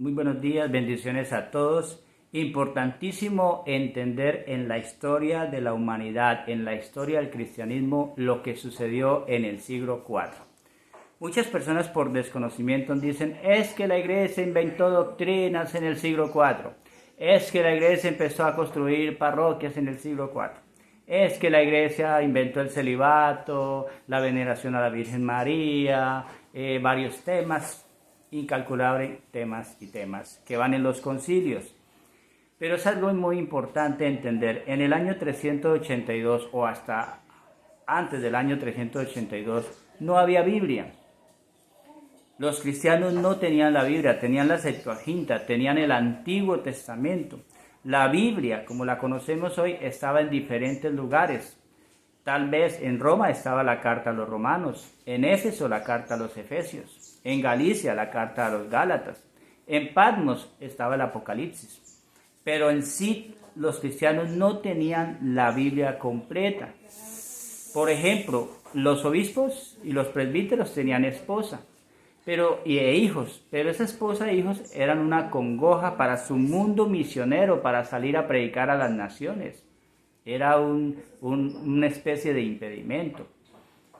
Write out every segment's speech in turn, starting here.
Muy buenos días, bendiciones a todos. Importantísimo entender en la historia de la humanidad, en la historia del cristianismo, lo que sucedió en el siglo IV. Muchas personas por desconocimiento dicen, es que la iglesia inventó doctrinas en el siglo IV. Es que la iglesia empezó a construir parroquias en el siglo IV. Es que la iglesia inventó el celibato, la veneración a la Virgen María, varios temas, incalculables temas que van en los concilios. Pero es algo muy importante entender. En el año 382 o hasta antes del año 382 no había Biblia. Los cristianos no tenían la Biblia, tenían la Septuaginta, tenían el Antiguo Testamento. La Biblia, como la conocemos hoy, estaba en diferentes lugares. Tal vez en Roma estaba la carta a los romanos, en Éfeso la carta a los efesios, en Galicia la carta a los gálatas, en Patmos estaba el Apocalipsis. Pero en sí los cristianos no tenían la Biblia completa. Por ejemplo, los obispos y los presbíteros tenían esposa e hijos, pero esa esposa e hijos eran una congoja para su mundo misionero, para salir a predicar a las naciones. Era una especie de impedimento.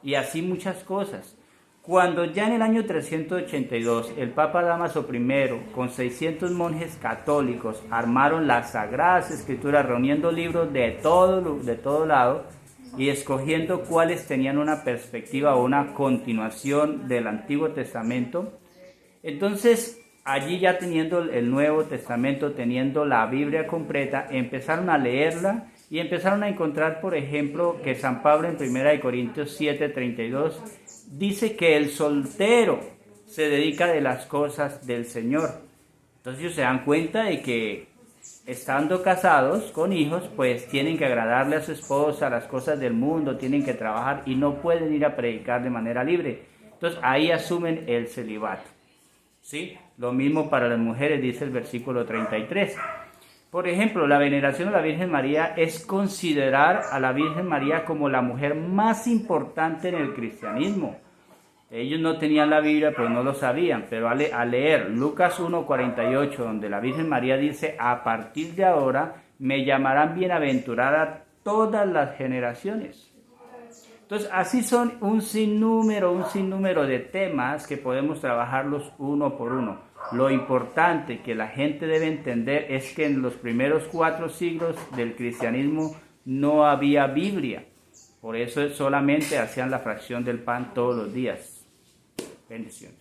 Y así muchas cosas. Cuando ya en el año 382 el Papa Dámaso I, con 600 monjes católicos, armaron las Sagradas Escrituras, reuniendo libros de todo lado y escogiendo cuáles tenían una perspectiva o una continuación del Antiguo Testamento, entonces allí ya teniendo el Nuevo Testamento, teniendo la Biblia completa, empezaron a leerla y empezaron a encontrar, por ejemplo, que San Pablo en 1 Corintios 7:32 dice que el soltero se dedica de las cosas del Señor. Entonces ellos se dan cuenta de que estando casados con hijos, pues tienen que agradarle a su esposa, las cosas del mundo, tienen que trabajar y no pueden ir a predicar de manera libre. Entonces ahí asumen el celibato. ¿Sí? Lo mismo para las mujeres, dice el versículo 33. Por ejemplo, la veneración a la Virgen María es considerar a la Virgen María como la mujer más importante en el cristianismo. Ellos no tenían la Biblia, pues no lo sabían, pero al leer Lucas 1:48, donde la Virgen María dice, a partir de ahora me llamarán bienaventurada todas las generaciones. Entonces, así son un sinnúmero de temas que podemos trabajarlos uno por uno. Lo importante que la gente debe entender es que en los primeros 4 siglos del cristianismo no había Biblia. Por eso solamente hacían la fracción del pan todos los días. Bendiciones.